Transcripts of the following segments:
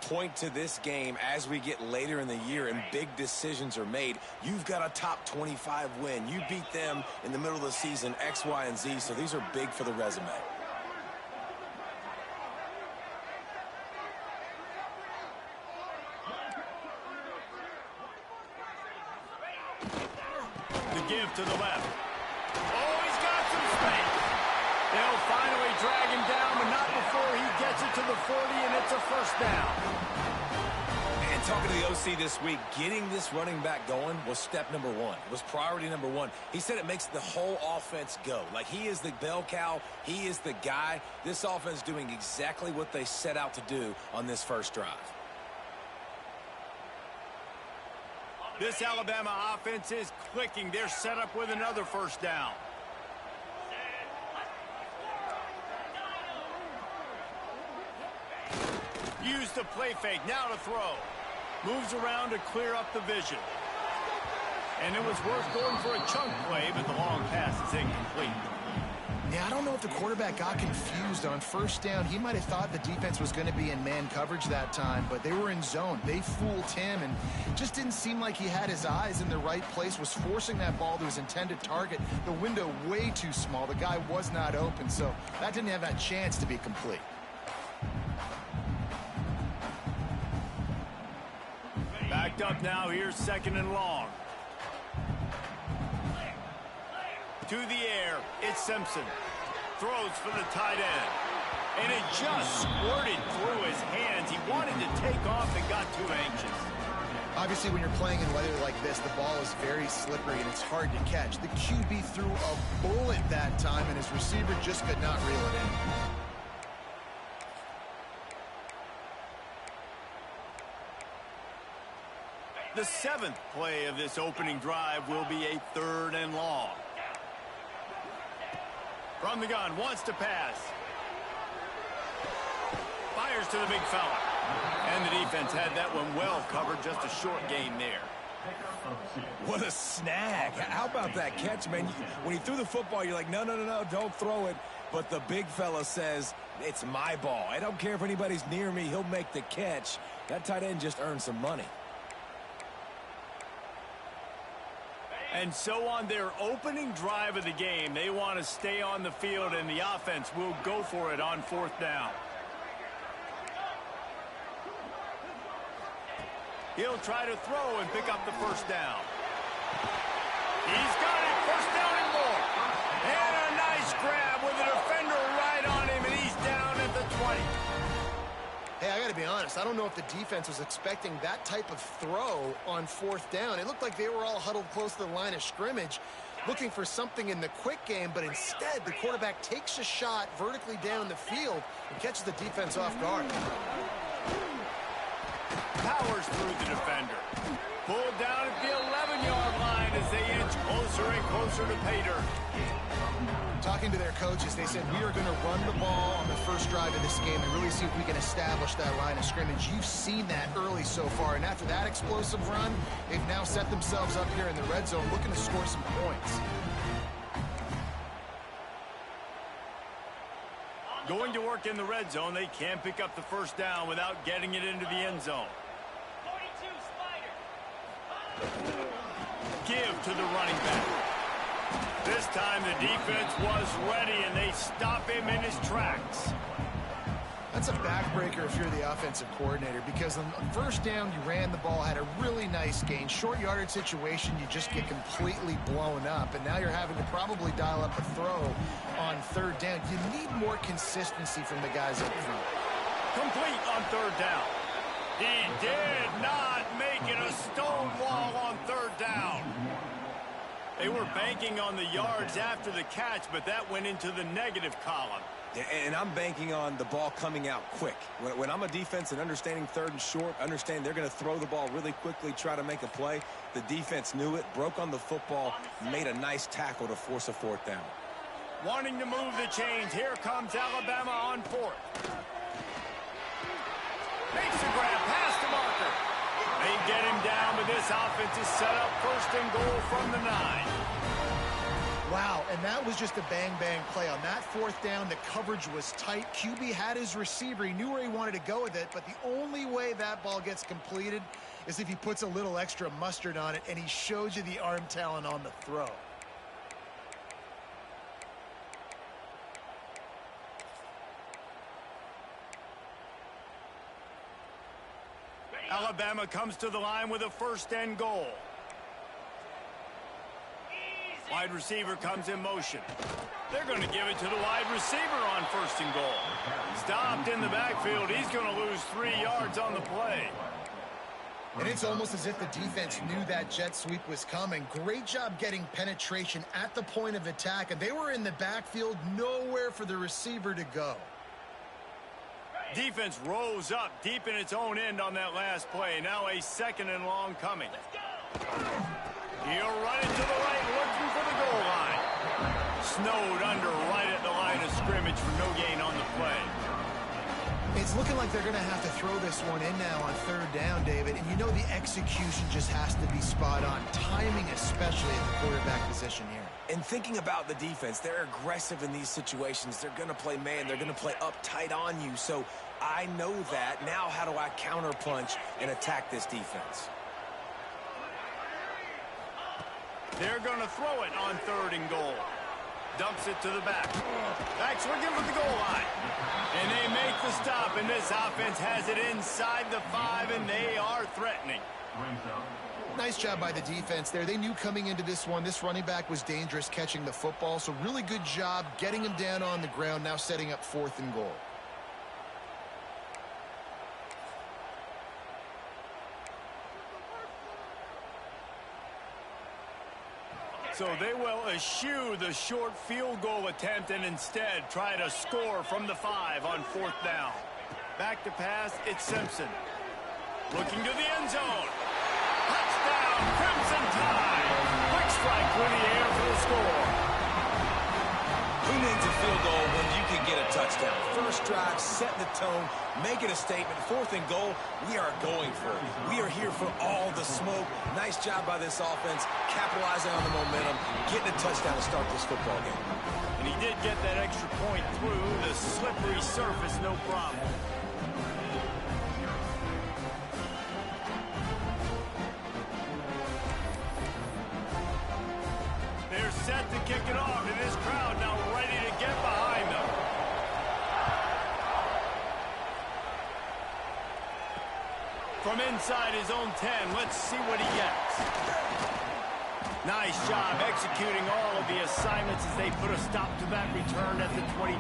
point to this game as we get later in the year and big decisions are made. You've got a top 25 win. You beat them in the middle of the season, X, Y, and Z, so these are big for the resume. The give to the left. Oh, he's got some space. They'll finally drag him down, but not before he gets it to the 40, and it's a first down. And talking to the OC this week, getting this running back going was step number one. It was priority number one. He said it makes the whole offense go. Like, he is the bell cow. He is the guy. This offense is doing exactly what they set out to do on this first drive. This Alabama offense is clicking. They're set up with another first down. Use the play fake. Now to throw. Moves around to clear up the vision. And it was worth going for a chunk play, but the long pass is incomplete. Yeah, I don't know if the quarterback got confused on first down. He might have thought the defense was going to be in man coverage that time, but they were in zone. They fooled him and just didn't seem like he had his eyes in the right place, was forcing that ball to his intended target. The window way too small. The guy was not open, so that didn't have that chance to be complete. Backed up now. Here's second and long. To the air, it's Simpson. Throws for the tight end. And it just squirted through his hands. He wanted to take off and got too anxious. Obviously, when you're playing in weather like this, the ball is very slippery and it's hard to catch. The QB threw a bullet that time, and his receiver just could not reel it in. The seventh play of this opening drive will be a third and long. From the gun, wants to pass. Fires to the big fella. And the defense had that one well covered, just a short gain there. What a snag. How about that catch, man? When he threw the football, you're like, no, don't throw it. But the big fella says, it's my ball. I don't care if anybody's near me. He'll make the catch. That tight end just earned some money. And so on their opening drive of the game, they want to stay on the field, and the offense will go for it on fourth down. He'll try to throw and pick up the first down. He's got it, first down and more. And a nice grab with a defender right on him, and he's down at the 20. Hey, I got to be honest. I don't know if the defense was expecting that type of throw on fourth down. It looked like they were all huddled close to the line of scrimmage, looking for something in the quick game, but instead the quarterback takes a shot vertically down the field and catches the defense off guard. Powers through the defender. Pulled down at the 11-yard line as they inch closer and closer to pay dirt. Talking to their coaches, they said, we are going to run the ball on the first drive of this game and really see if we can establish that line of scrimmage. You've seen that early so far, and after that explosive run, they've now set themselves up here in the red zone looking to score some points. Going to work in the red zone, they can pick up the first down without getting it into the end zone. 42 Spider. Give to the running back. This time the defense was ready, and they stop him in his tracks. That's a backbreaker if you're the offensive coordinator, because on first down, you ran the ball, had a really nice gain. Short yardage situation, you just get completely blown up, and now you're having to probably dial up a throw on third down. You need more consistency from the guys up front. Complete on third down. He did not make it a stone wall on third down. They were banking on the yards after the catch, but that went into the negative column. And I'm banking on the ball coming out quick. When I'm a defense and understanding third and short, understand they're going to throw the ball really quickly, try to make a play. The defense knew it, broke on the football, made a nice tackle to force a fourth down. Wanting to move the chains, here comes Alabama on fourth. Makes a grab, pass to Marker. They get him down, but this offense is set up first and goal from the 9. Wow, and that was just a bang-bang play. On that fourth down, the coverage was tight. QB had his receiver. He knew where he wanted to go with it, but the only way that ball gets completed is if he puts a little extra mustard on it, and he shows you the arm talent on the throw. Alabama comes to the line with a 1st and goal. Wide receiver comes in motion. They're going to give it to the wide receiver on 1st and goal. Stopped in the backfield. He's going to lose 3 yards on the play. And it's almost as if the defense knew that jet sweep was coming. Great job getting penetration at the point of attack, and they were in the backfield, nowhere for the receiver to go. Defense rose up deep in its own end on that last play. Now a 2nd and long coming. He'll run it to the right, looking for the goal line. Snowed under right at the line of scrimmage for no gain on the play. It's looking like they're going to have to throw this one in now on 3rd down, David. And you know the execution just has to be spot on. Timing especially at the quarterback position here. And thinking about the defense, they're aggressive in these situations. They're going to play man. They're going to play up tight on you. So I know that. Now how do I counterpunch and attack this defense? They're going to throw it on 3rd and goal. Dumps it to the back. Back's looking for the goal line. And they make the stop, and this offense has it inside the 5, and they are threatening. Nice job by the defense there. They knew coming into this one, this running back was dangerous catching the football, so really good job getting him down on the ground, now setting up 4th and goal. So they will eschew the short field goal attempt and instead try to score from the 5 on 4th down. Back to pass, it's Simpson. Looking to the end zone. Touchdown, Crimson Tide. Quick strike through the air for the score. Who needs a field goal when you can get a touchdown? First drive, set the tone, making a statement. 4th and goal, we are going for it. We are here for all the smoke. Nice job by this offense, capitalizing on the momentum, getting a touchdown to start this football game. And he did get that extra point through the slippery surface, no problem. They're set to kick it off, and this crowd now ready to get behind them. From inside his own 10, let's see what he gets. Nice job executing all of the assignments as they put a stop to that return at the 22.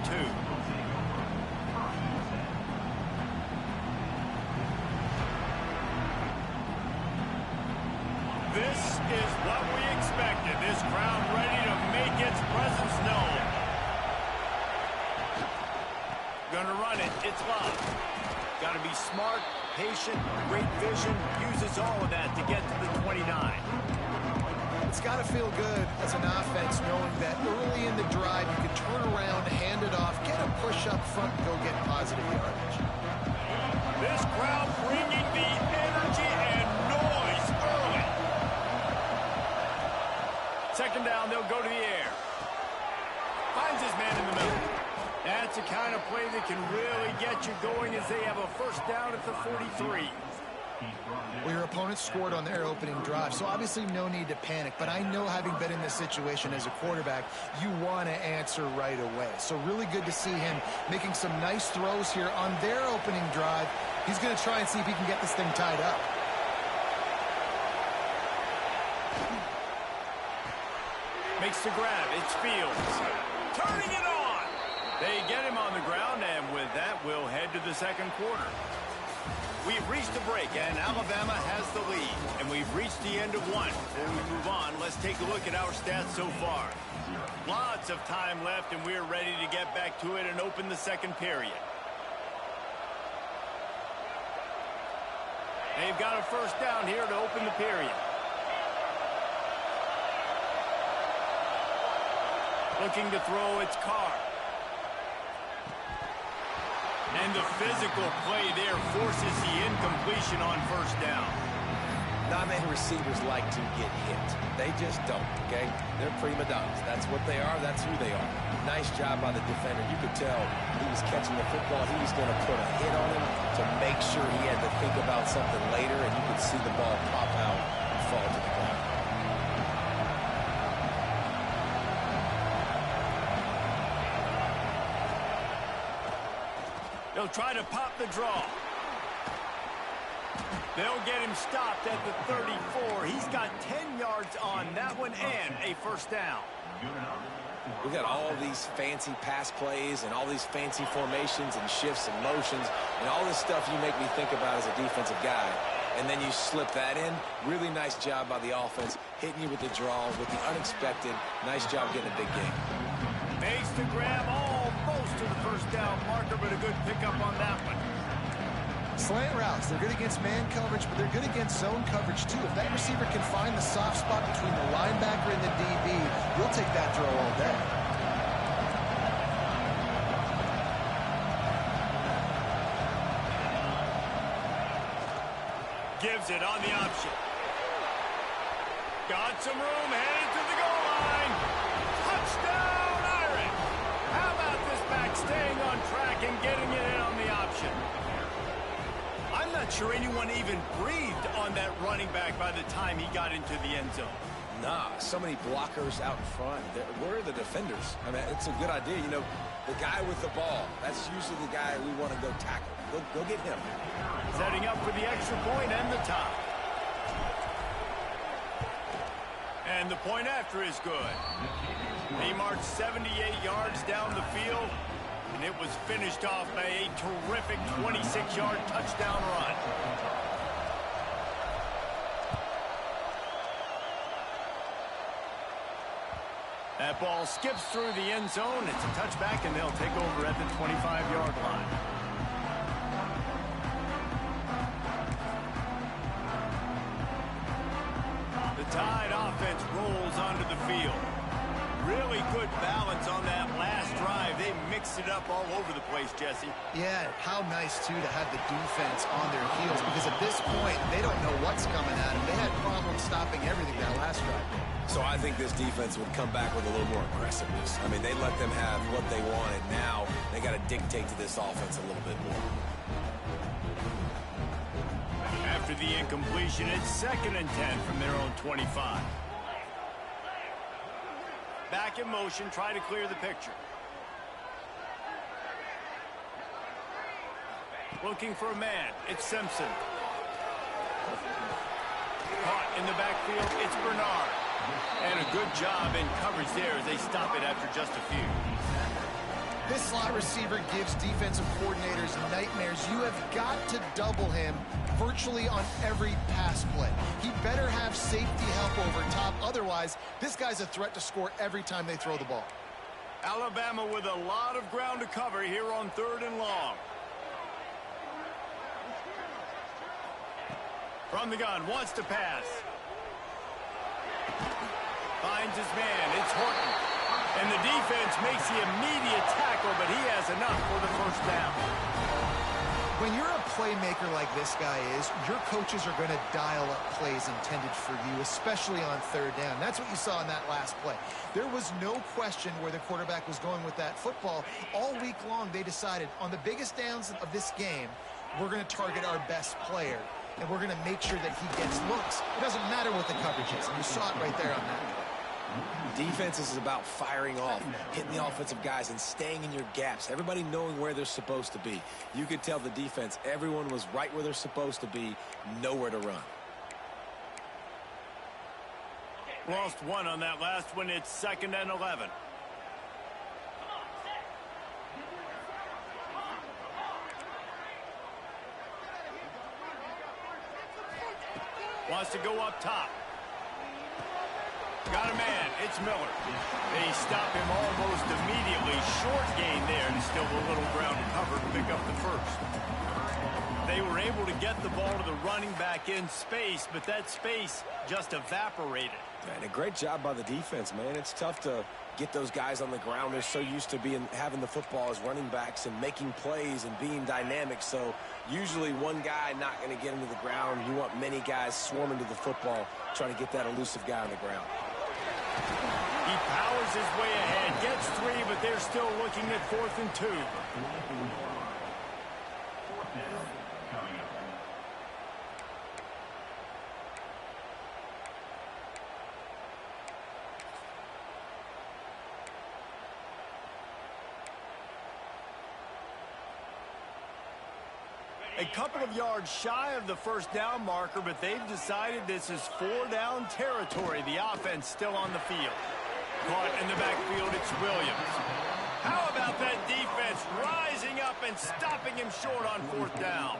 This is what we expected. This crowd ready to make its presence known. Gonna run it. It's Love. Gotta be smart, patient, great vision. Uses all of that to get to the 29. It's got to feel good as an offense knowing that early in the drive you can turn around, hand it off, get a push up front, and go get positive yardage. This crowd bringing the energy and noise early. 2nd down, they'll go to the air. Finds his man in the middle. That's the kind of play that can really get you going as they have a 1st down at the 43. Well, your opponent scored on their opening drive, so obviously no need to panic. But I know, having been in this situation as a quarterback, you want to answer right away. So really good to see him making some nice throws here on their opening drive. He's going to try and see if he can get this thing tied up. Makes the grab. It's Fields. Turning it on. They get him on the ground, and with that, we'll head to the 2nd quarter. We've reached a break, and Alabama has the lead. And we've reached the end of one. Before we move on, let's take a look at our stats so far. Lots of time left, and we're ready to get back to it and open the 2nd period. They've got a 1st down here to open the period. Looking to throw, it's Carr. And the physical play there forces the incompletion on 1st down. Not many receivers like to get hit. They just don't, okay? They're prima donnas. That's what they are. That's who they are. Nice job by the defender. You could tell he was catching the football. He was going to put a hit on him to make sure he had to think about something later, and you could see the ball pop out and fall to the ground. They'll try to pop the draw. They'll get him stopped at the 34. He's got 10 yards on that one and a first down. We got all these fancy pass plays and all these fancy formations and shifts and motions and all this stuff you make me think about as a defensive guy. And then you slip that in. Really nice job by the offense, hitting you with the draw, with the unexpected. Nice job getting a big game. Makes the grab almost to the first down marker, but a good pickup on that one. Slant routes, they're good against man coverage, but they're good against zone coverage too. If that receiver can find the soft spot between the linebacker and the DB, you'll take that throw all day. Gives it on the option. Got some room, headed to the goal line. Touchdown, Irish! How about this back staying on track and getting it in on the option? I'm not sure anyone even breathed on that running back by the time he got into the end zone. Nah, so many blockers out in front. Where are the defenders? I mean, it's a good idea. You know, the guy with the ball, that's usually the guy we want to go tackle. Go get him. Setting up for the extra point and the tie. And the point after is good. He marched 78 yards down the field, and it was finished off by a terrific 26-yard touchdown run. That ball skips through the end zone. It's a touchback, and they'll take over at the 25-yard line. The Tide offense rolls onto the field. Really good balance on that last drive. They mixed it up all over the place, Jesse. Yeah, how nice, too, to have the defense on their heels, because at this point, they don't know what's coming at them. They had problems stopping everything that last drive. So I think this defense would come back with a little more aggressiveness. I mean, they let them have what they wanted. Now they got to dictate to this offense a little bit more. After the incompletion, it's 2nd and 10 from their own 25. Back in motion, try to clear the picture. Looking for a man. It's Simpson. Caught in the backfield, it's Bernard. And a good job in coverage there as they stop it after just a few. This slot receiver gives defensive coordinators nightmares. You have got to double him virtually on every pass play. He better have safety help over top. Otherwise, this guy's a threat to score every time they throw the ball. Alabama with a lot of ground to cover here on 3rd and long. From the gun, wants to pass. Finds his man. It's Horton. And the defense makes the immediate tackle, but he has enough for the first down. When you're a playmaker like this guy is, your coaches are going to dial up plays intended for you, especially on 3rd down. That's what you saw in that last play. There was no question where the quarterback was going with that football. All week long, they decided on the biggest downs of this game, we're going to target our best player, and we're going to make sure that he gets looks. It doesn't matter what the coverage is, and you saw it right there on that play. Defense is about firing off, hitting the offensive guys, and staying in your gaps. Everybody knowing where they're supposed to be. You could tell the defense, everyone was right where they're supposed to be, nowhere to run. Lost one on that last one. It's 2nd and 11. Wants to go up top. Got a man. It's Miller. They stop him almost immediately. Short gain there, and still a little ground to cover to pick up the first. They were able to get the ball to the running back in space, but that space just evaporated. And a great job by the defense, man. It's tough to get those guys on the ground. They're so used to having the football as running backs and making plays and being dynamic. So usually one guy not going to get into the ground. You want many guys swarming to the football, trying to get that elusive guy on the ground. He powers his way ahead, gets 3, but they're still looking at 4th and 2. A couple of yards shy of the first down marker, but they've decided this is 4-down territory. The offense still on the field. Caught in the backfield, it's Williams. How about that defense rising up and stopping him short on 4th down?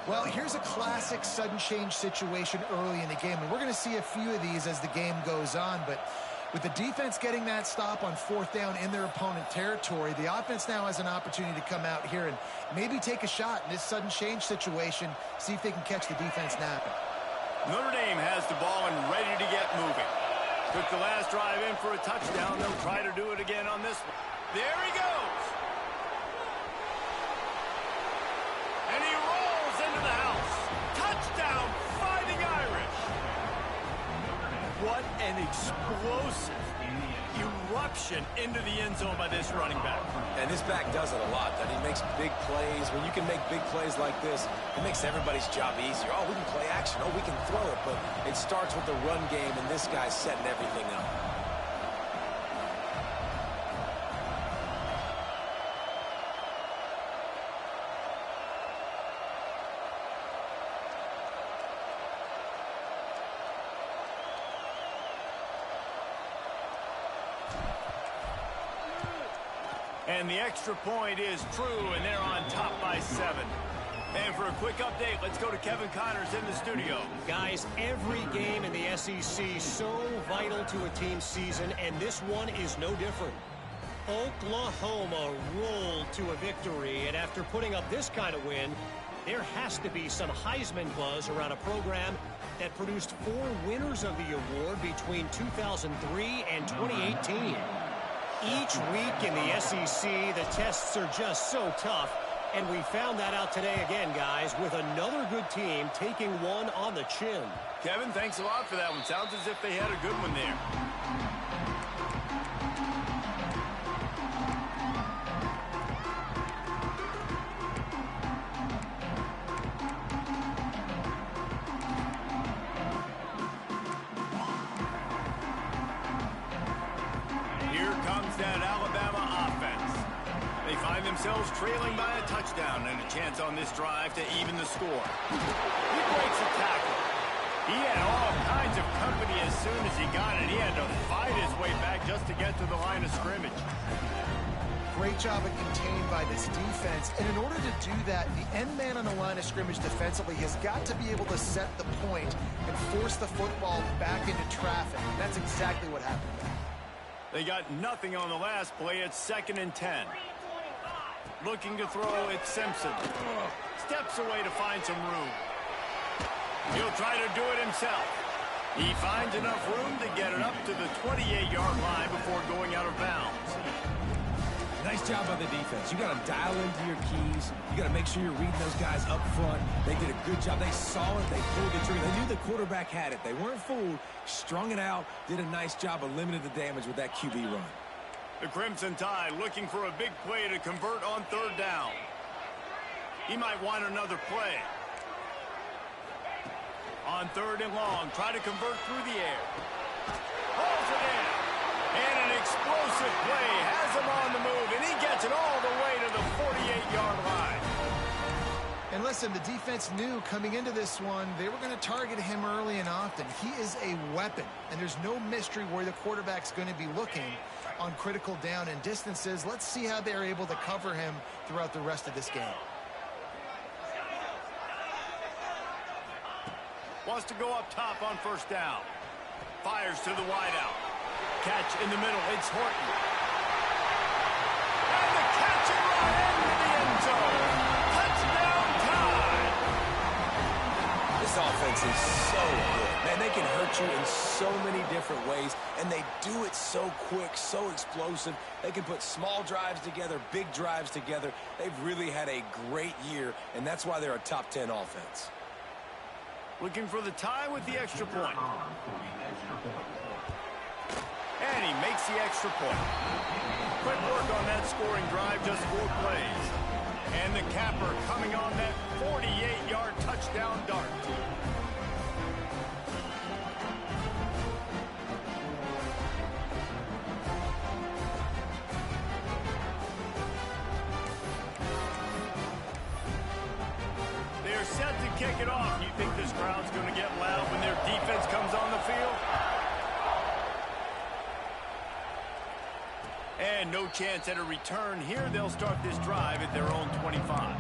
Well, here's a classic sudden change situation early in the game, and we're going to see a few of these as the game goes on, but with the defense getting that stop on 4th down in their opponent territory, the offense now has an opportunity to come out here and maybe take a shot in this sudden change situation, see if they can catch the defense napping. Notre Dame has the ball and ready to get moving. Took the last drive in for a touchdown. They'll try to do it again on this one. There he goes. And he rolls into the house. Touchdown, Fighting Irish. What an explosive eruption into the end zone by this running back. And this back does it a lot. That he makes big plays. When you can make big plays like this, it makes everybody's job easier. Oh, we can play action. Oh, we can throw it. But it starts with the run game, and this guy's setting everything up. And the extra point is true, and they're on top by 7. And for a quick update, let's go to Kevin Connors in the studio. Guys, every game in the SEC so vital to a team's season, and this one is no different. Oklahoma rolled to a victory, and after putting up this kind of win, there has to be some Heisman buzz around a program that produced 4 winners of the award between 2003 and 2018. Each week in the SEC, the tests are just so tough, and we found that out today again, guys, with another good team taking one on the chin. Kevin, thanks a lot for that one. Sounds as if they had a good one there. Themselves trailing by a touchdown and a chance on this drive to even the score. He breaks a tackle. He had all kinds of company as soon as he got it. He had to fight his way back just to get to the line of scrimmage. Great job of contained by this defense. And in order to do that, the end man on the line of scrimmage defensively has got to be able to set the point and force the football back into traffic. That's exactly what happened. They got nothing on the last play. It's 2nd and 10. Looking to throw, it's Simpson. Steps away to find some room. He'll try to do it himself. He finds enough room to get it up to the 28-yard line before going out of bounds. Nice job by the defense. You got to dial into your keys. You got to make sure you're reading those guys up front. They did a good job. They saw it. They pulled the trigger. They knew the quarterback had it. They weren't fooled. Strung it out. Did a nice job of limiting the damage with that QB run. The Crimson Tide looking for a big play to convert on 3rd down. He might want another play. On 3rd and long, try to convert through the air. Holds it in. And an explosive play has him on the move, and he gets it all the way to the 48-yard line. And listen, the defense knew coming into this one, they were going to target him early and often. He is a weapon, and there's no mystery where the quarterback's going to be looking on critical down and distances. Let's see how they're able to cover him throughout the rest of this game. Wants to go up top on 1st down. Fires to the wideout. Catch in the middle. It's Horton. And the catch and run into the end zone. Touchdown Tide. This This offense is so good. Man, they can hurt you in so many different ways, and they do it so quick, so explosive. They can put small drives together, big drives together. They've really had a great year, and that's why they're a top 10 offense. Looking for the tie with the extra point. And he makes the extra point. Quick work on that scoring drive, just 4 plays. And the capper coming on that 48-yard touchdown dart. They're set to kick it off. You think this crowd's going to get loud when their defense comes on the field? And no chance at a return here. They'll start this drive at their own 25.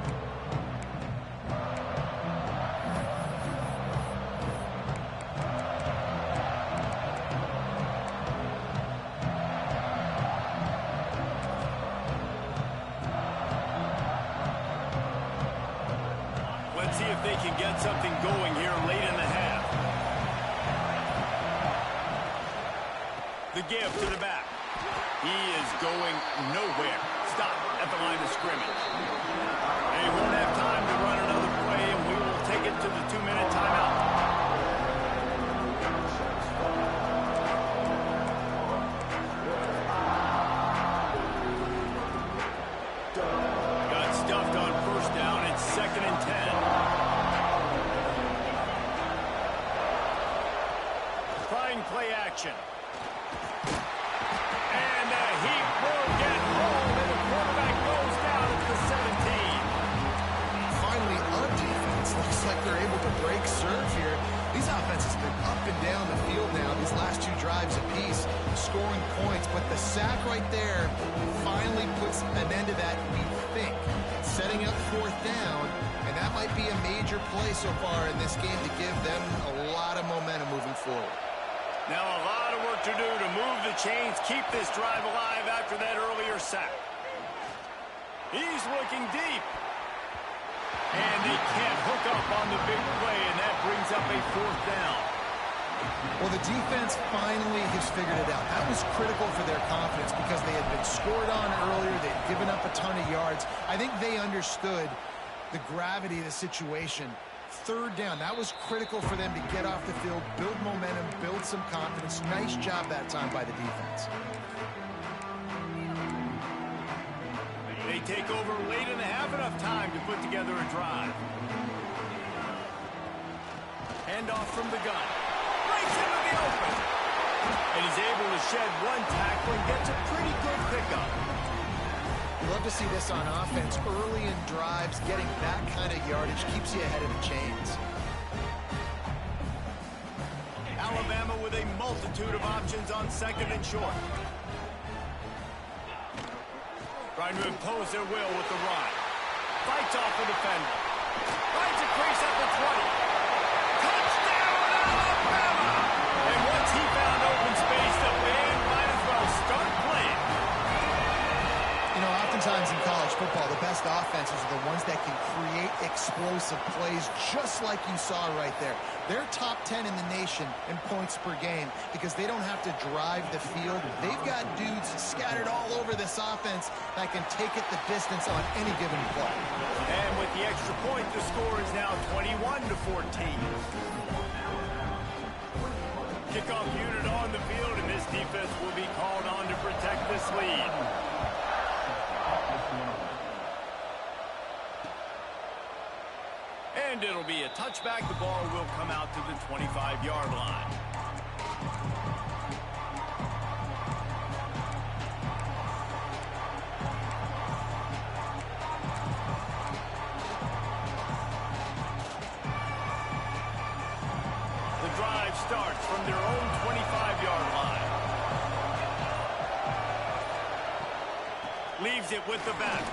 Let's see if they can get something going here late in the half. The give to the back. He is going nowhere. Stop at the line of scrimmage. They won't have time to run another play, and we will take it to the 2-minute timeout. Got stuffed on first down. It's 2nd and 10. Trying play action. Looks like they're able to break serve here. These offenses have been up and down the field now, these last 2 drives apiece, scoring points. But the sack right there finally puts an end to that, we think. Setting up 4th down, and that might be a major play so far in this game to give them a lot of momentum moving forward. Now a lot of work to do to move the chains, keep this drive alive after that earlier sack. He's looking deep. And they can't hook up on the big play, and that brings up a 4th down. Well, the defense finally has figured it out. That was critical for their confidence because they had been scored on earlier. They'd given up a ton of yards. I think they understood the gravity of the situation. 3rd down, that was critical for them to get off the field, build momentum, build some confidence. Nice job that time by the defense. They take over late in the half, enough time to put together a drive. Handoff from the gun. Breaks into the open. And he's able to shed 1 tackle and gets a pretty good pickup. Love to see this on offense. Early in drives, getting that kind of yardage keeps you ahead of the chains. Alabama with a multitude of options on 2nd and short. Trying to impose their will with the run. Fights off the defender. Finds a crease at the 20. Touchdown, Alabama! And once he found open space, the band might as well start playing. You know, oftentimes in college football, the best offenses are the ones that can create explosive plays just like you saw right there. They're top 10 in the nation in points per game because they don't have to drive the field. They've got dudes scattered all over this offense that can take it the distance on any given play. And with the extra point, the score is now 21-14. Kickoff unit on the field, and this defense will be called on to protect this lead. And it'll be a touchback. The ball will come out to the 25-yard line. The drive starts from their own 25-yard line. Leaves it with the back.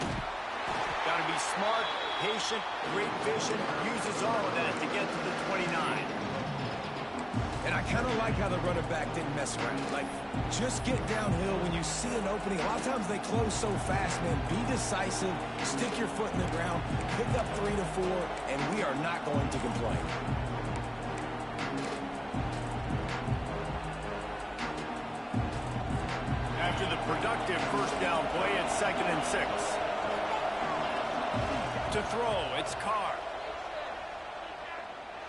Got to be smart, patient, great vision, uses all of that to get to the 29. And I kind of like how the running back didn't mess around. Like, just get downhill when you see an opening. A lot of times they close so fast, man. Be decisive, stick your foot in the ground, pick up 3 to 4, and we are not going to complain. After the productive first down play, it's 2nd and 6. To throw, it's Carr.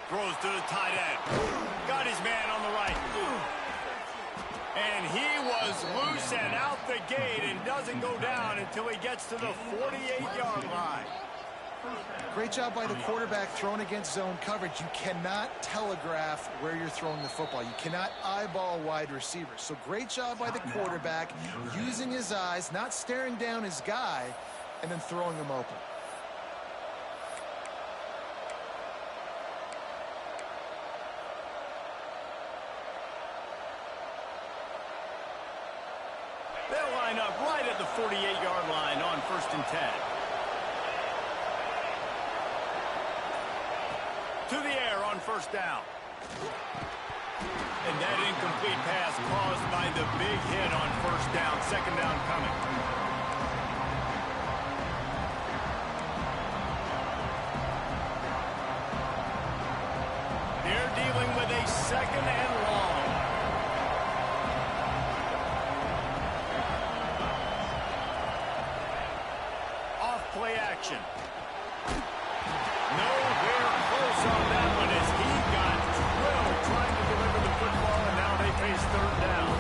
Throws to the tight end. Got his man on the right. And he was loose and out the gate and doesn't go down until he gets to the 48-yard line. Great job by the quarterback throwing against zone coverage. You cannot telegraph where you're throwing the football. You cannot eyeball wide receivers. So great job by the quarterback using his eyes, not staring down his guy, and then throwing him open. They'll line up right at the 48-yard line on 1st and 10. To the air on 1st down. And that incomplete pass caused by the big hit on 1st down. 2nd down coming. They're dealing with a 2nd and long. Off play action. Nowhere close on that one as he got drilled trying to deliver the football, and now they face 3rd down.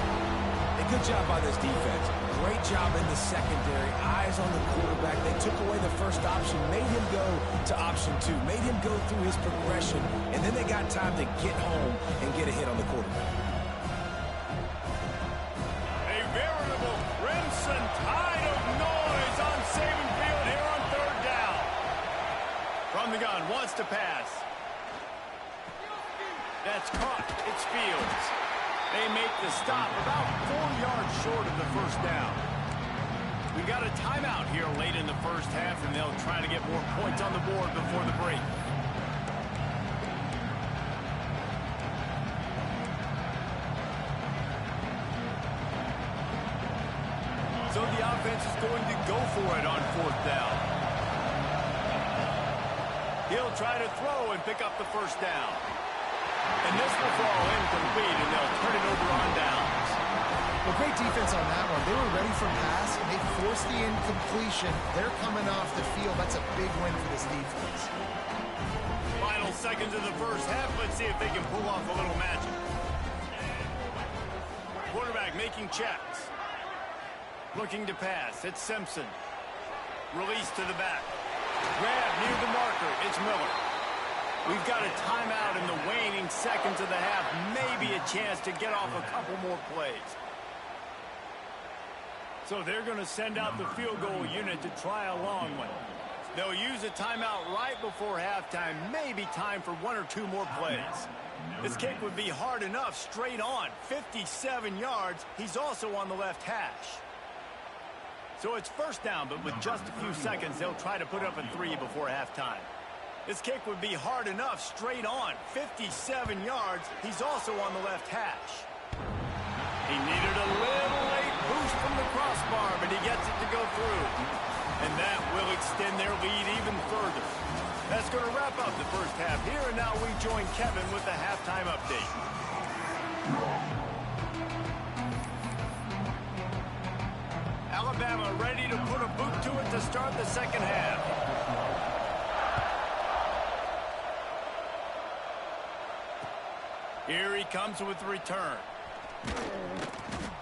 A good job by this defense. Great job in the secondary. Eyes on the quarterback. They took away the first option, made him go to option 2, made him go through his progression, and then they got time to get home and get a hit on the quarterback. A veritable crimson tide of noise on Saban Field here on 3rd down. From the gun, wants to pass. That's caught. It's Fields. They make the stop about 4 yards short of the 1st down. We got a timeout here late in the 1st half, and they'll try to get more points on the board before the break. So the offense is going to go for it on 4th down. He'll try to throw and pick up the 1st down. And this will fall incomplete, and they'll turn it over on downs. Well, great defense on that one. They were ready for pass, and they forced the incompletion. They're coming off the field. That's a big win for this defense. Final seconds of the 1st half. Let's see if they can pull off a little magic. Quarterback making checks. Looking to pass. It's Simpson. Release to the back. Grab near the marker. It's Miller. We've got a timeout in the waning seconds of the half. Maybe a chance to get off a couple more plays. So they're going to send out the field goal unit to try a long one. They'll use a timeout right before halftime. Maybe time for 1 or 2 more plays. This kick would be hard enough straight on. 57 yards. He's also on the left hash. So it's 1st down, but with just a few seconds, they'll try to put up a 3 before halftime. This kick would be hard enough straight on. 57 yards. He's also on the left hash. He needed a little late boost from the crossbar, but he gets it to go through. And that will extend their lead even further. That's going to wrap up the 1st half here, and now we join Kevin with the halftime update. Alabama ready to put a boot to it to start the 2nd half. Here he comes with the return.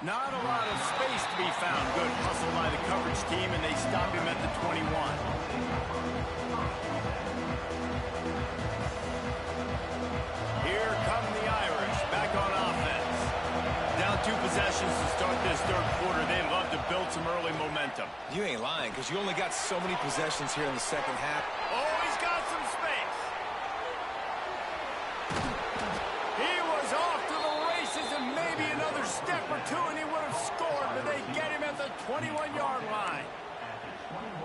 Not a lot of space to be found. Good hustle by the coverage team, and they stop him at the 21. Here come the Irish, back on offense. Down 2 possessions to start this 3rd quarter. They'd love to build some early momentum. You ain't lying, because you only got so many possessions here in the 2nd half. Oh, he's got some space. He was off to the races, and maybe another step or 2, and he would have scored, but they get him at the 21-yard line.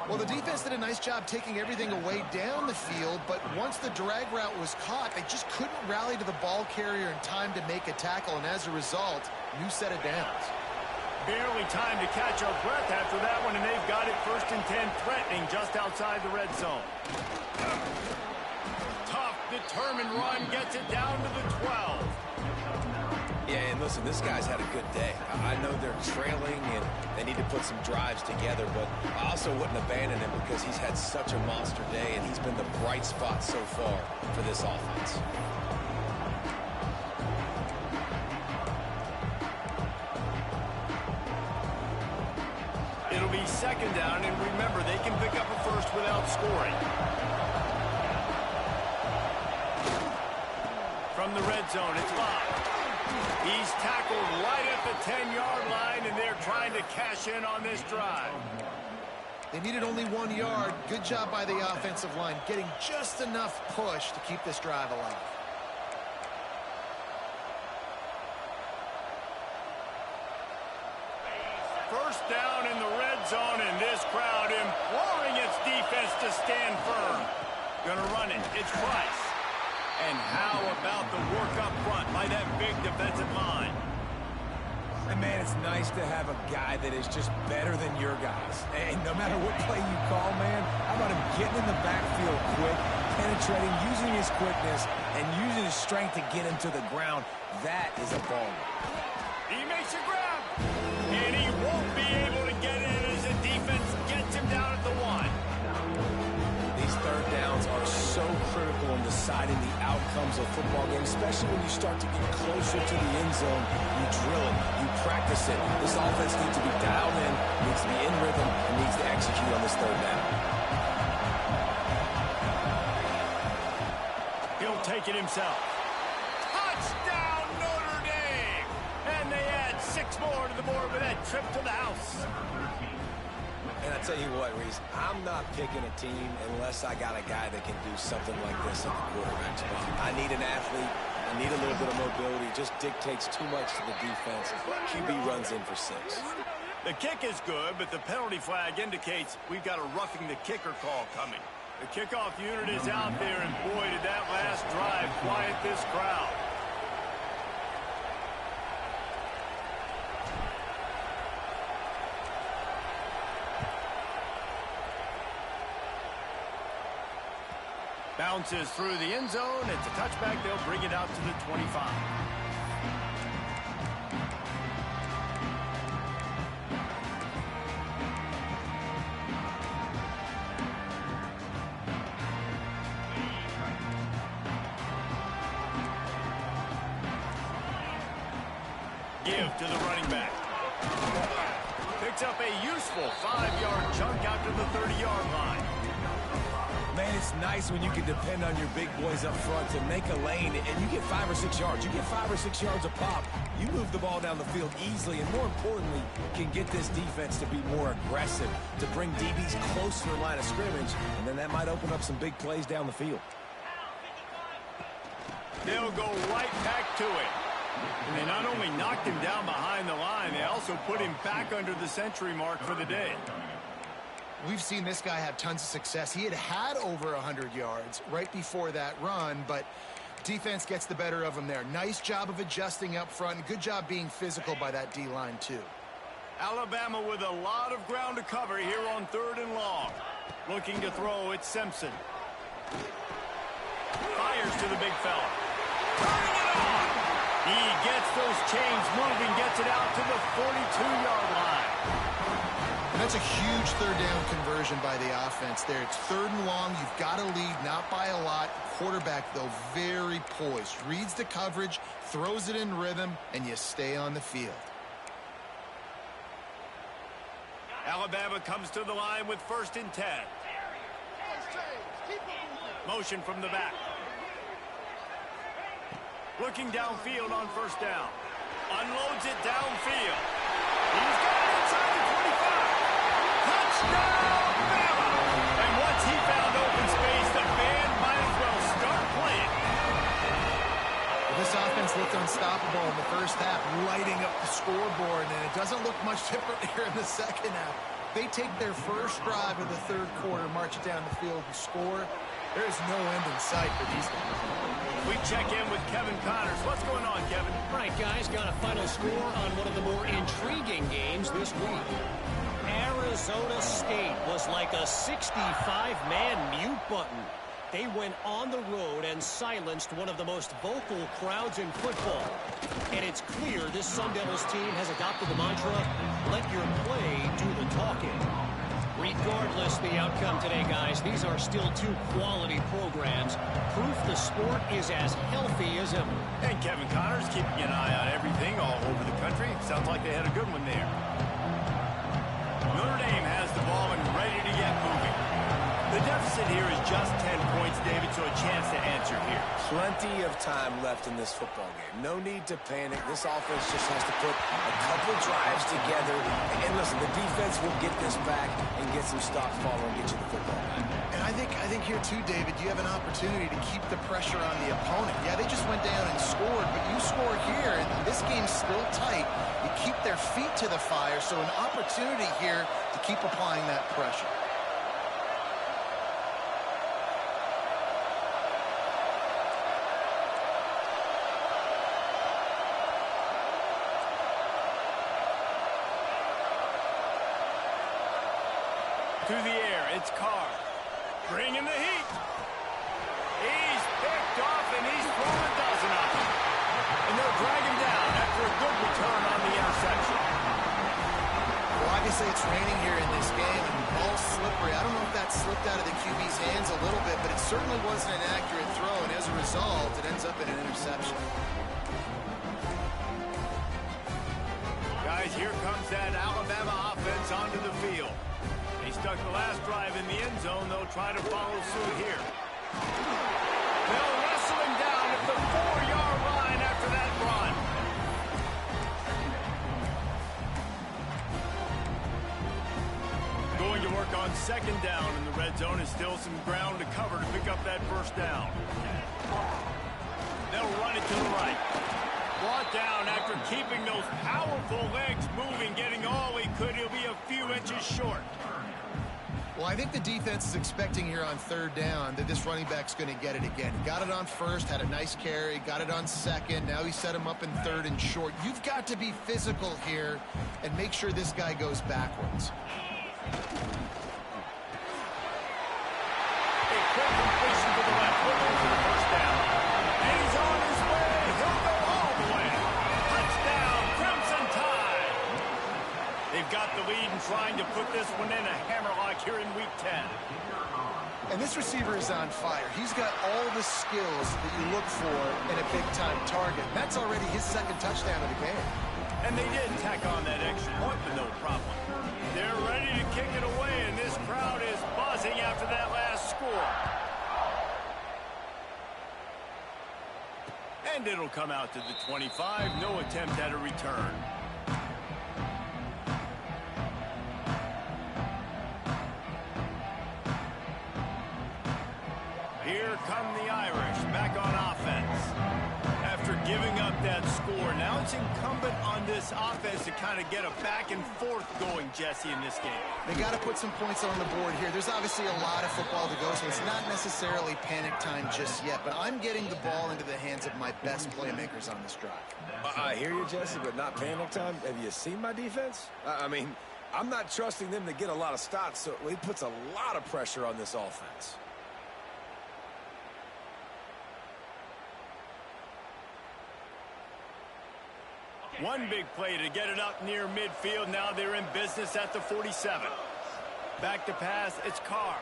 Well, the defense did a nice job taking everything away down the field, but once the drag route was caught, they just couldn't rally to the ball carrier in time to make a tackle, and as a result, new set of downs. Barely time to catch our breath after that one, and they've got it 1st and 10, threatening just outside the red zone. Tough determined run gets it down to the 12. Yeah, and listen, this guy's had a good day. I know they're trailing and they need to put some drives together, but I also wouldn't abandon him because he's had such a monster day and he's been the bright spot so far for this offense. It'll be second down, and remember, they can pick up a first without scoring. From the red zone, it's Bob. He's tackled right at the 10-yard line, and they're trying to cash in on this drive. They needed only 1 yard. Good job by the offensive line, getting just enough push to keep this drive alive. First down in the red zone, and this crowd imploring its defense to stand firm. Gonna run it. It's Price. And how about the work up front by that big defensive line? And, man, it's nice to have a guy that is just better than your guys. And no matter what play you call, man, how about him getting in the backfield quick, penetrating, using his quickness, and using his strength to get him to the ground. That is a baller. He makes a grab. And he won't be able to get it as the defense gets him down at the 1. These third downs are so critical in deciding the outcomes of football games, especially when you start to get closer to the end zone. You drill it, you practice it. This offense needs to be dialed in, needs to be in rhythm, and needs to execute on this third down. He'll take it himself. Touchdown, Notre Dame! And they add 6 more to the board with that trip to the house. And I tell you what, Reese, I'm not picking a team unless I got a guy that can do something like this at the quarterback spot. I need an athlete. I need a little bit of mobility. It just dictates too much to the defense. QB runs in for 6. The kick is good, but the penalty flag indicates we've got a roughing the kicker call coming. The kickoff unit is out there, and boy, did that last drive quiet this crowd. Bounces through the end zone. It's a touchback. They'll bring it out to the 25. Give to the running back. Picks up a useful 5-yard chunk out to the 30-yard line. Man, it's nice when you can depend on your big boys up front to make a lane, and you get 5 or 6 yards. You get 5 or 6 yards a pop. You move the ball down the field easily, and more importantly, can get this defense to be more aggressive, to bring DBs closer to the line of scrimmage, and then that might open up some big plays down the field. They'll go right back to it. And they not only knocked him down behind the line, they also put him back under the century mark for the day. We've seen this guy have tons of success. He had over 100 yards right before that run, but defense gets the better of him there. Nice job of adjusting up front, and good job being physical by that D-line, too. Alabama with a lot of ground to cover here on 3rd and long. Looking to throw, it's Simpson. Fires to the big fella. Turning it on! He gets those chains moving, gets it out to the 42-yard line. And that's a huge 3rd down conversion by the offense there. It's 3rd and long. You've got to lead, not by a lot. Quarterback, though, very poised. Reads the coverage, throws it in rhythm, and you stay on the field. Alabama comes to the line with 1st and 10. Motion from the back. Looking downfield on 1st down. Unloads it downfield. He's got it inside the 25. Touchdown, Bama! And once he found open space, the band might as well start playing. Well, this offense looked unstoppable in the first half, lighting up the scoreboard, and it doesn't look much different here in the second half. They take their first drive of the 3rd quarter, march it down the field, and score. There is no end in sight for these guys. We check in with Kevin Connors. What's going on, Kevin? All right, guys, got a final score on one of the more intriguing games this week. Arizona State was like a 65-man mute button. They went on the road and silenced one of the most vocal crowds in football. And it's clear this Sun Devils team has adopted the mantra, let your play do the talking. Regardless the outcome today, guys, these are still two quality programs. Proof the sport is as healthy as ever. And Kevin Connor's keeping an eye on everything all over the country. Sounds like they had a good one there. Notre Dame has the ball and ready to get moving. The deficit here is just 10 points, David, so a chance to answer here. Plenty of time left in this football game. No need to panic. This offense just has to put a couple drives together. And listen, the defense will get this back and get some stops following, get you the football back. And I think here too, David, you have an opportunity to keep the pressure on the opponent. Yeah, they just went down and scored, but you score here, and this game's still tight. You keep their feet to the fire, so an opportunity here to keep applying that pressure. To the air, it's Carr. Bringing the heat. He's picked off, and he's thrown a dozen of them. And they'll drag him down after a good return on the interception. Well, obviously it's raining here in this game, and the ball's slippery. I don't know if that slipped out of the QB's hands a little bit, but it certainly wasn't an accurate throw, and as a result, it ends up in an interception. Guys, here comes that Alabama offense onto the field. They stuck the last drive in the end zone. They'll try to follow suit here. They'll wrestle him down at the 4-yard line after that run. Going to work on second down in the red zone. Is still some ground to cover to pick up that first down. They'll run it to the right. Brought down after keeping those powerful legs moving, getting all he could. He'll be a few inches short. Well, I think the defense is expecting here on third down that this running back's going to get it again. He got it on first, had a nice carry, got it on second. Now he set him up in third and short. You've got to be physical here and make sure this guy goes backwards. A quick completion to the left. Looking for the first down. And he's on his way. He'll go all the way. Touchdown, Crimson Tide. They've got the lead and trying to put this one in a hammerlock here in Week 10. And this receiver is on fire. He's got all the skills that you look for in a big-time target. That's already his second touchdown of the game. And they did tack on that extra point, but no problem. They're ready to kick it away, and this crowd is buzzing after that last score. And it'll come out to the 25. No attempt at a return. Here come the Irish back on offense. After giving up that score, now it's incumbent on this offense to kind of get a back and forth going, Jesse, in this game. They got to put some points on the board here. There's obviously a lot of football to go, so it's not necessarily panic time just yet, but I'm getting the ball into the hands of my best playmakers on this drive. I hear you, Jesse, but not panic time. Have you seen my defense? I mean, I'm not trusting them to get a lot of stops, so it puts a lot of pressure on this offense. One big play to get it up near midfield. Now they're in business at the 47. Back to pass, it's Carr.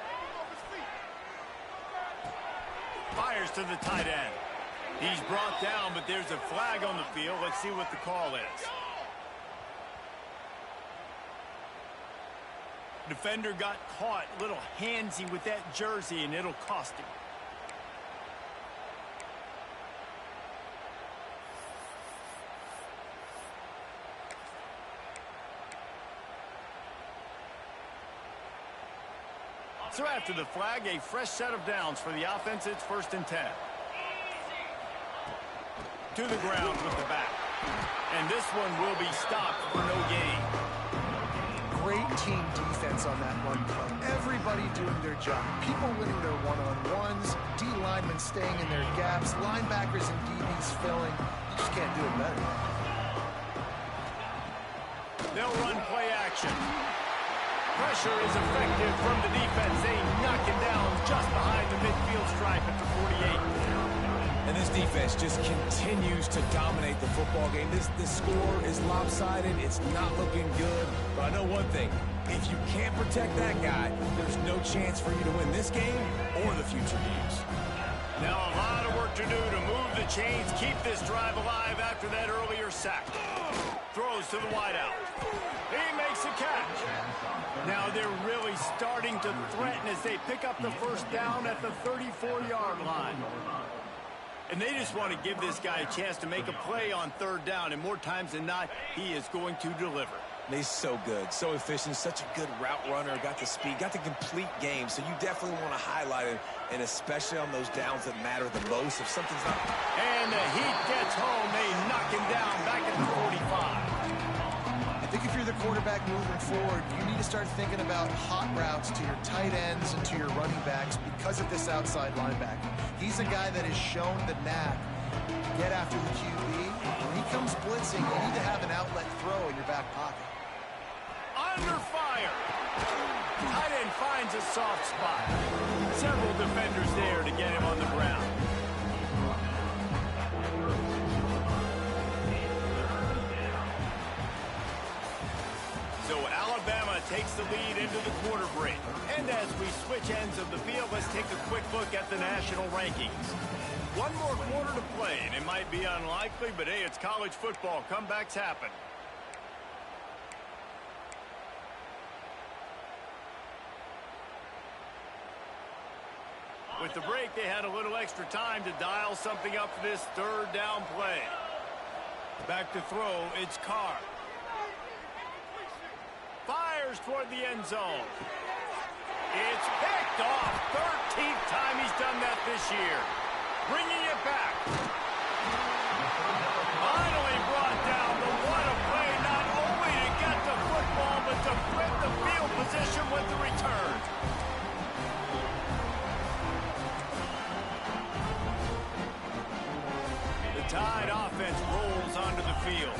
Fires to the tight end. He's brought down, but there's a flag on the field. Let's see what the call is. Defender got caught, a little handsy with that jersey, and it'll cost him. So after the flag, a fresh set of downs for the offense. It's 1st and 10. To the ground with the back. And this one will be stopped for no gain. Great team defense on that one play. Everybody doing their job. People winning their one-on-ones, D linemen staying in their gaps, linebackers and DBs filling. You just can't do it better. They'll run play action. pressure is effective from the defense. They knock him down just behind the midfield stripe at the 48. And this defense just continues to dominate the football game. This score is lopsided. It's not looking good. But I know one thing. If you can't protect that guy, there's no chance for you to win this game or the future games. Now a lot of work to do to move the chains, keep this drive alive after that earlier sack. Throws to the wideout. He makes a catch. Now they're really starting to threaten as they pick up the first down at the 34-yard line. And they just want to give this guy a chance to make a play on third down, and more times than not, he is going to deliver. And he's so good, so efficient, such a good route runner, got the speed, got the complete game, so you definitely want to highlight him, and especially on those downs that matter the most. If something's not... And the heat gets home. They knock him down back at the 45. I think if you're the quarterback moving forward, you need to start thinking about hot routes to your tight ends and to your running backs because of this outside linebacker. He's a guy that has shown the knack to get after the QB. When he comes blitzing, you need to have an outlet throw in your back pocket. Under fire. Tight end finds a soft spot. Several defenders there to get him on the ground. So Alabama takes the lead into the quarter break. And as we switch ends of the field, let's take a quick look at the national rankings. One more quarter to play, and it might be unlikely, but hey, it's college football. Comebacks happen. With the break, they had a little extra time to dial something up for this third down play. Back to throw, it's Carr. Fires toward the end zone. It's picked off. 13th time he's done that this year. Bringing it back. Finally brought down, but what a play, not only to get the football, but to flip the field position with the return. The Tide offense rolls onto the field.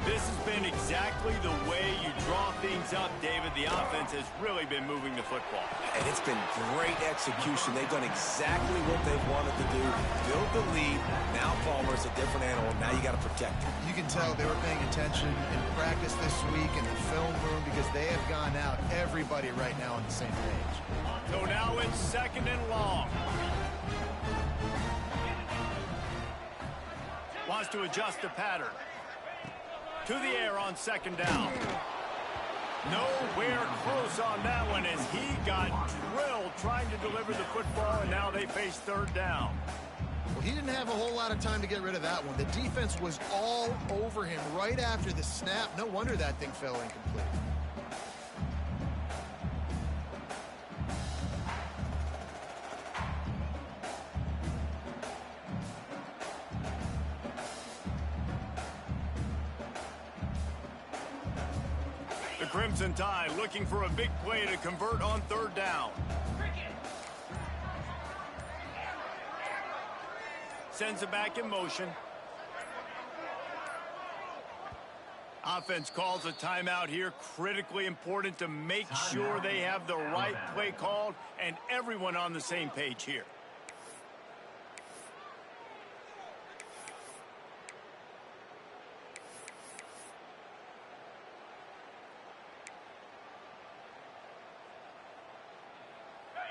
This has been exactly the way you draw things up, David. The offense has really been moving the football. And it's been great execution. They've done exactly what they've wanted to do. Build the lead. Now Palmer's a different animal. Now you got to protect him. You can tell they were paying attention in practice this week in the film room because they have gone out, everybody right now on the same page. So now it's second and long. Wants to adjust the pattern. To the air on second down. Nowhere close on that one as he got drilled trying to deliver the football, and now they face third down. Well, he didn't have a whole lot of time to get rid of that one. The defense was all over him right after the snap. No wonder that thing fell incomplete. Crimson Tide looking for a big play to convert on third down. Sends it back in motion. Offense calls a timeout here. Critically important to make sure they have the right play called and everyone on the same page here.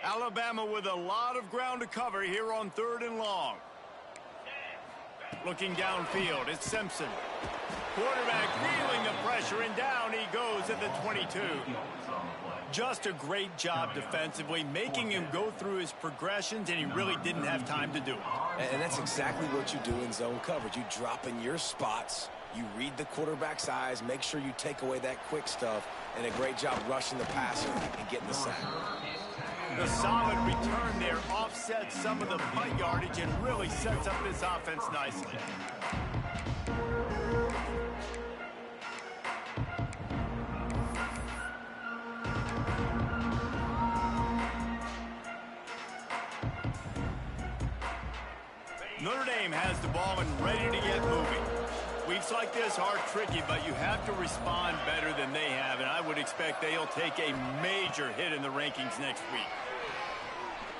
Alabama with a lot of ground to cover here on third and long. Looking downfield, it's Simpson. Quarterback feeling the pressure, and down he goes at the 22. Just a great job defensively, making him go through his progressions, and he really didn't have time to do it. And that's exactly what you do in zone coverage. You drop in your spots, you read the quarterback's eyes, make sure you take away that quick stuff, and a great job rushing the passer and getting the sack. The solid return there offsets some of the punt yardage and really sets up this offense nicely. Notre Dame has the ball and ready to get moving. Weeks like this are tricky, but you have to respond better than they have, and I would expect they'll take a major hit in the rankings next week.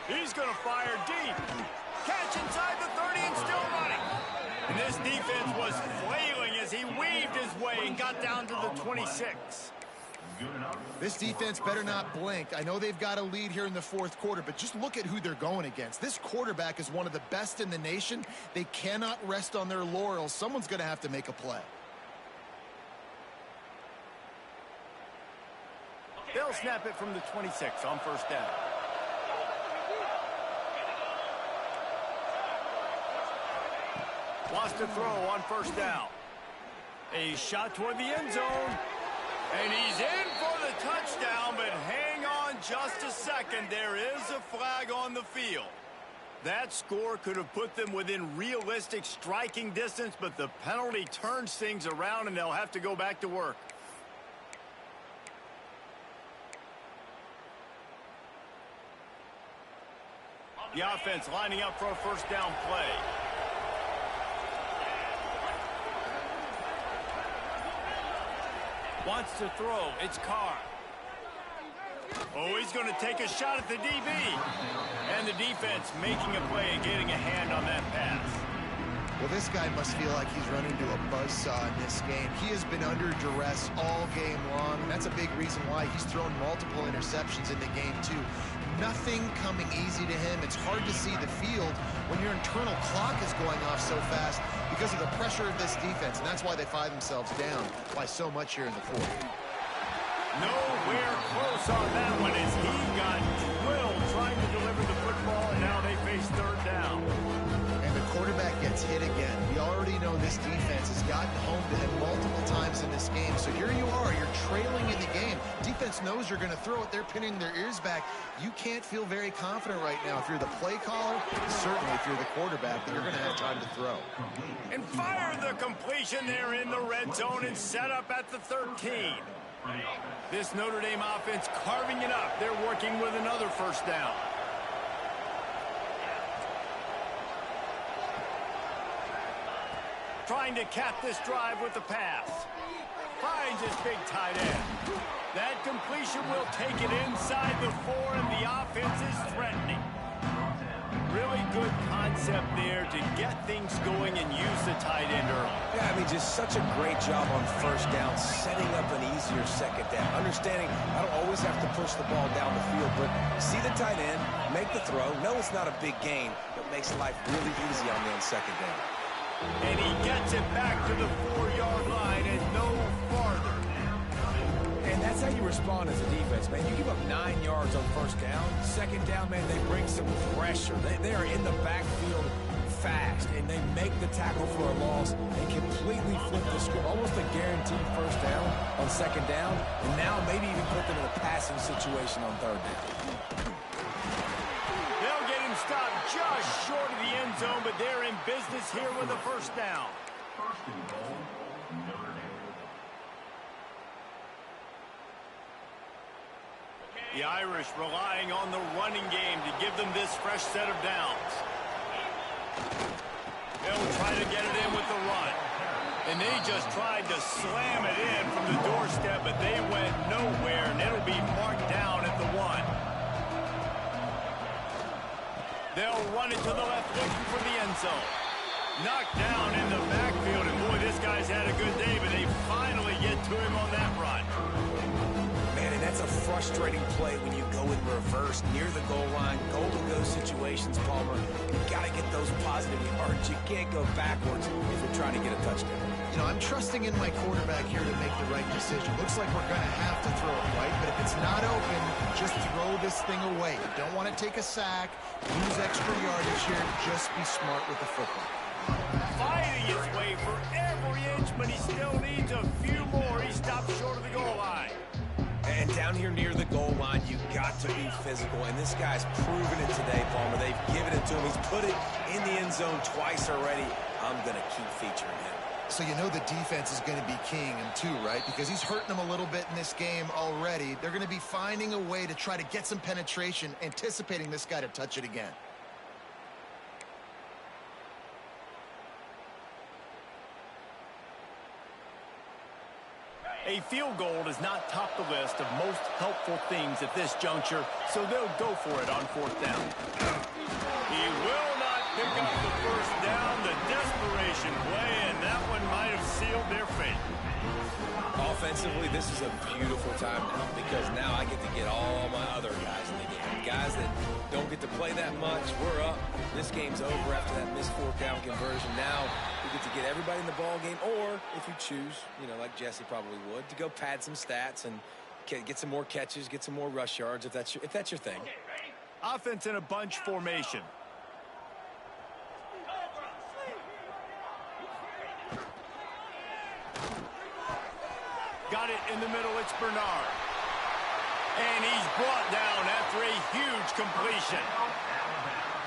He's going to fire deep. Catch inside the 30 and still running. And this defense was flailing as he weaved his way and got down to the 26. This defense better not blink. I know they've got a lead here in the fourth quarter, but just look at who they're going against. This quarterback is one of the best in the nation. They cannot rest on their laurels. Someone's going to have to make a play. They'll snap it from the 26 on first down. Wants to throw on first down. A shot toward the end zone. And he's in for the touchdown, but hang on just a second. There is a flag on the field. That score could have put them within realistic striking distance, but the penalty turns things around, and they'll have to go back to work. The offense lining up for a first down play. Wants to throw. It's Carr. Oh, he's going to take a shot at the DB. And the defense making a play and getting a hand on that pass. Well, this guy must feel like he's running to a buzzsaw in this game. He has been under duress all game long, and that's a big reason why he's thrown multiple interceptions in the game, too. Nothing coming easy to him. It's hard to see the field when your internal clock is going off so fast because of the pressure of this defense, and that's why they find themselves down by so much here in the fourth. Nowhere close on that one as he got drilled trying to deliver the football, and now they face third down. And the quarterback gets hit again. We already know this defense has gotten home to him multiple times in this game. So here you are, you're trailing in the game. Defense knows you're going to throw it. They're pinning their ears back. You can't feel very confident right now. If you're the play caller, certainly if you're the quarterback, that you're going to have time to throw. And fire the completion there in the red zone and set up at the 13. This Notre Dame offense carving it up. They're working with another first down. Trying to cap this drive with the pass. Finds his big tight end. That completion will take it inside the 4, and the offense is threatening. Really good concept there to get things going and use the tight end early. Yeah, I mean, just such a great job on first down, setting up an easier second down. Understanding I don't always have to push the ball down the field, but see the tight end, make the throw. No, it's not a big gain, but makes life really easy on me on second down. And he gets it back to the 4-yard line and no farther. And that's how you respond as a defense, man. You give up 9 yards on first down. Second down, man, they bring some pressure. They are in the backfield fast, and they make the tackle for a loss and completely flip the script. Almost a guaranteed first down on second down, and now maybe even put them in a passing situation on third down. They'll get him stopped just short of the end zone, but they're in business here with a first down. First and goal, Notre Dame. The Irish relying on the running game to give them this fresh set of downs. They'll try to get it in with the run. And they just tried to slam it in from the doorstep, but they went nowhere, and it'll be marked down at the 1. They'll run it to the left, looking for the end zone. Knocked down in the backfield, and boy, this guy's had a good day, but they finally get to him on that run. Man, and that's a frustrating play when you go in reverse near the goal line, goal-to-go situations, Palmer. You've got to get those positive yards. You can't go backwards if you're trying to get a touchdown. You know, I'm trusting in my quarterback here to make the right decision. Looks like we're going to have to throw it, right? But if it's not open, just throw this thing away. You don't want to take a sack, lose extra yardage here. Just be smart with the football. Fighting his way for every inch, but he still needs a few more. He stopped short of the goal line. And down here near the goal line, you've got to be physical. And this guy's proven it today, Palmer. They've given it to him. He's put it in the end zone twice already. I'm going to keep featuring him. So you know the defense is going to be keying him too, right? Because he's hurting them a little bit in this game already. They're going to be finding a way to try to get some penetration, anticipating this guy to touch it again. A field goal does not top the list of most helpful things at this juncture, so they'll go for it on 4th down. He will not pick up the first down. The desperation play, and that one might have sealed their fate. Offensively, this is a beautiful time now because now I get to get all my other guys in the game. Guys that don't get to play that much, we're up. This game's over after that missed 4th-down conversion. Now we get to get everybody in the ball game, or if you choose, you know, like Jesse probably would, to go pad some stats and get some more catches, get some more rush yards if that's your thing. Offense in a bunch formation. Got it in the middle. It's Bernard. And he's brought down after a huge completion.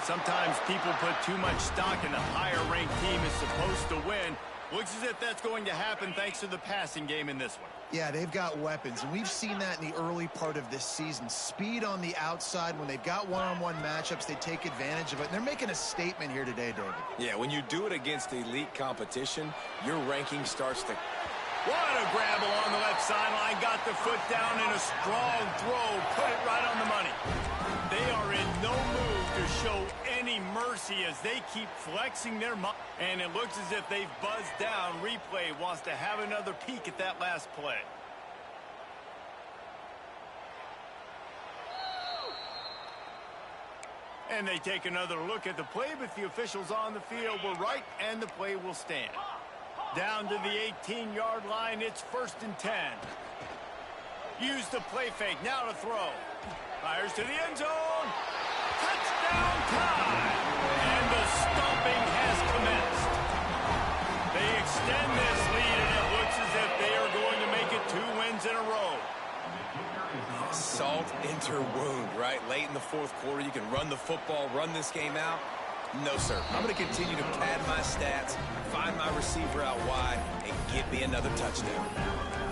Sometimes people put too much stock in the higher-ranked team is supposed to win. Looks as if that's going to happen thanks to the passing game in this one. Yeah, they've got weapons, and we've seen that in the early part of this season. Speed on the outside. When they've got one-on-one matchups, they take advantage of it. And they're making a statement here today, David. Yeah, when you do it against elite competition, your ranking starts to... What a grab along the left sideline. Got the foot down in a strong throw. Put it right on the money. They are in no mood to show any mercy as they keep flexing their muscle. And it looks as if they've buzzed down. Replay wants to have another peek at that last play. And they take another look at the play, but the officials on the field were right, and the play will stand. Down to the 18-yard line, it's 1st and 10. Use the play fake, now to throw. Fires to the end zone. Touchdown time! And the stomping has commenced. They extend this lead, and it looks as if they are going to make it 2 wins in a row. Salt into wound, right? Late in the 4th quarter, you can run the football, run this game out. No, sir. I'm going to continue to pad my stats, find my receiver out wide, and give me another touchdown.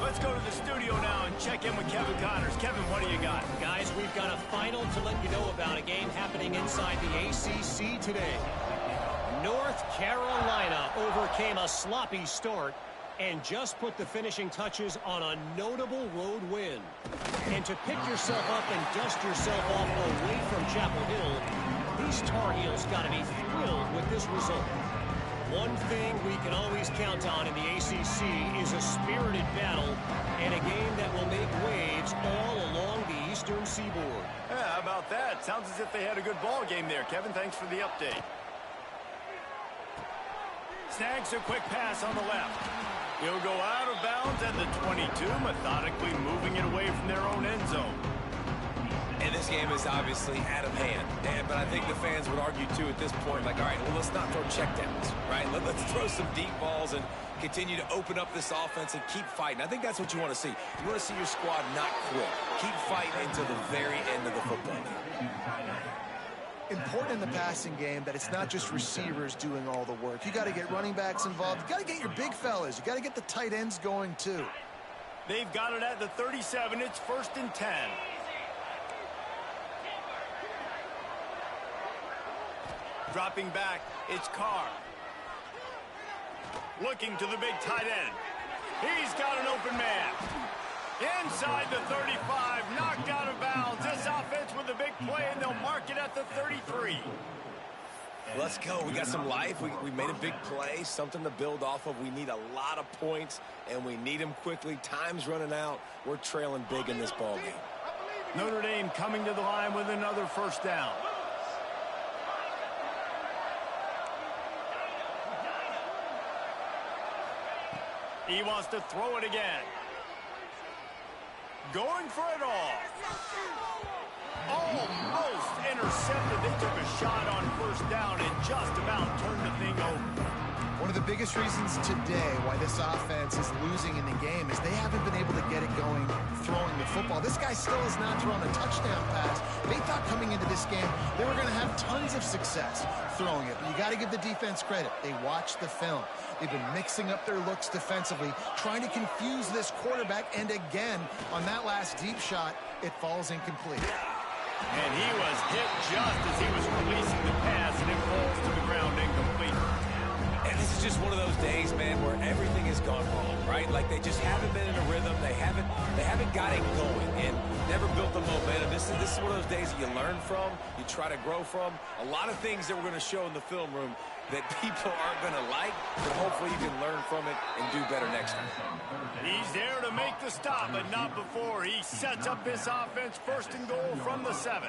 Let's go to the studio now and check in with Kevin Connors. Kevin, what do you got? Guys, we've got a final to let you know about, a game happening inside the ACC today. North Carolina overcame a sloppy start and just put the finishing touches on a notable road win. And to pick yourself up and dust yourself off away from Chapel Hill, these Tar Heels got to be thrilled with this result. One thing we can always count on in the ACC is a spirited battle and a game that will make waves all along the Eastern Seaboard. Yeah, how about that? Sounds as if they had a good ball game there. Kevin, thanks for the update. Snags a quick pass on the left. He'll go out of bounds at the 22, methodically moving it away from their own end zone. And this game is obviously out of hand. But I think the fans would argue, too, at this point, like, all right, well, let's not throw checkdowns, right? Let's throw some deep balls and continue to open up this offense and keep fighting. I think that's what you want to see. You want to see your squad not quit. Keep fighting until the very end of the football game. Important in the passing game that it's not just receivers doing all the work. You got to get running backs involved. You got to get your big fellas. You got to get the tight ends going, too. They've got it at the 37. It's 1st and 10. Dropping back, it's Carr. Looking to the big tight end. He's got an open man. Inside the 35, knocked out of bounds. This offense with a big play, and they'll mark it at the 33. Let's go. We got some life. We made a big play, something to build off of. We need a lot of points, and we need them quickly. Time's running out. We're trailing big in this ball game. Notre Dame coming to the line with another 1st down. He wants to throw it again. Going for it all. Almost intercepted. They took a shot on 1st down and just about turned the thing over. One of the biggest reasons today why this offense is losing in the game is they haven't been able to get it going throwing the football. This guy still has not thrown a touchdown pass. They thought coming into this game they were going to have tons of success throwing it. But you got to give the defense credit. They watched the film. They've been mixing up their looks defensively, trying to confuse this quarterback. And again, on that last deep shot, it falls incomplete. And he was hit just as he was releasing the pass, and it falls to the ground incomplete. And this is is just one of those days, man, where everything has gone wrong, right? Like they just haven't been in a rhythm. They haven't got it going and never built the momentum. This is one of those days that you learn from, you try to grow from. A lot of things that we're going to show in the film room that people aren't going to like, but hopefully you can learn from it and do better next time. He's there to make the stop, but not before. He sets up this offense, 1st and goal from the 7.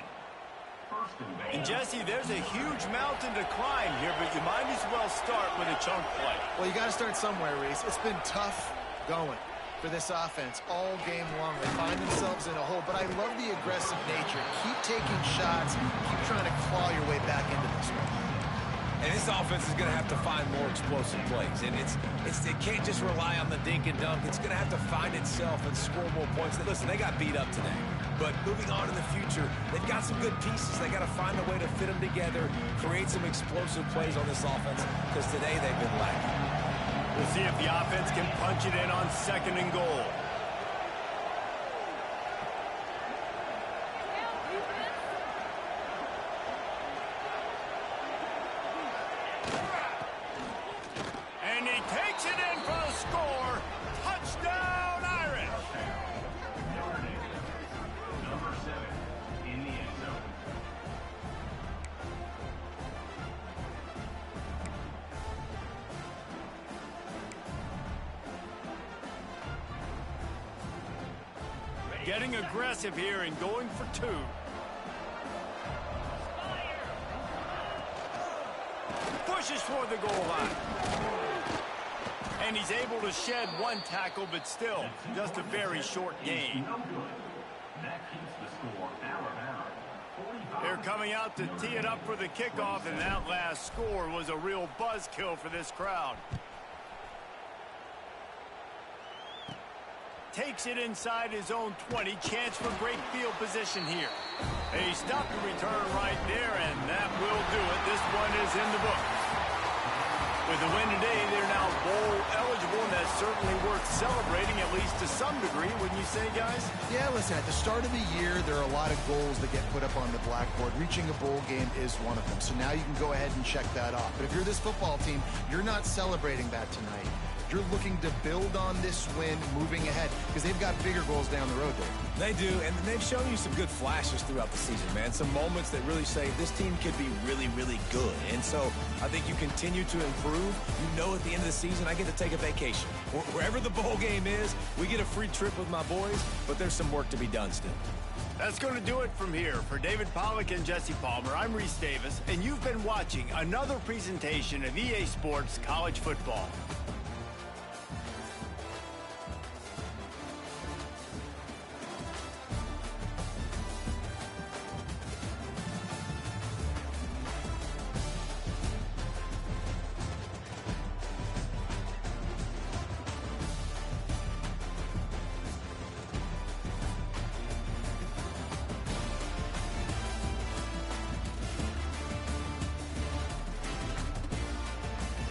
And, Jesse, there's a huge mountain to climb here, but you might as well start with a chunk play. Well, you got to start somewhere, Reese. It's been tough going for this offense all game long. They find themselves in a hole, but I love the aggressive nature. Keep taking shots. Keep trying to claw your way back into this one. And this offense is going to have to find more explosive plays. And it can't just rely on the dink and dunk. It's going to have to find itself and score more points. Listen, they got beat up today. But moving on in the future, they've got some good pieces. They got to find a way to fit them together, create some explosive plays on this offense, because today they've been lacking. We'll see if the offense can punch it in on 2nd and goal. And he takes it in for a score. Touchdown, Irish. Number 7 in the end zone. Getting aggressive here and going for 2. Pushes for the goal line. And he's able to shed 1 tackle, but still just a very short gain. No good. That keeps the score Alabama 45. They're coming out to tee it up for the kickoff, and that last score was a real buzzkill for this crowd. Takes it inside his own 20. Chance for great field position here. They stop the return right there, and that will do it. This one is in the books. With the win today, they're now bowl eligible, and that's certainly worth celebrating, at least to some degree, wouldn't you say, guys? Yeah, listen, at the start of the year, there are a lot of goals that get put up on the blackboard. Reaching a bowl game is one of them. So now you can go ahead and check that off. But if you're this football team, you're not celebrating that tonight. You're looking to build on this win moving ahead because they've got bigger goals down the road there. They do, and they've shown you some good flashes throughout the season, man. Some moments that really say this team could be really, really good. And so I think you continue to improve. You know, at the end of the season, I get to take a vacation. Wherever the bowl game is, we get a free trip with my boys, but there's some work to be done still. That's going to do it from here. For David Pollack and Jesse Palmer, I'm Reese Davis, and you've been watching another presentation of EA Sports College Football.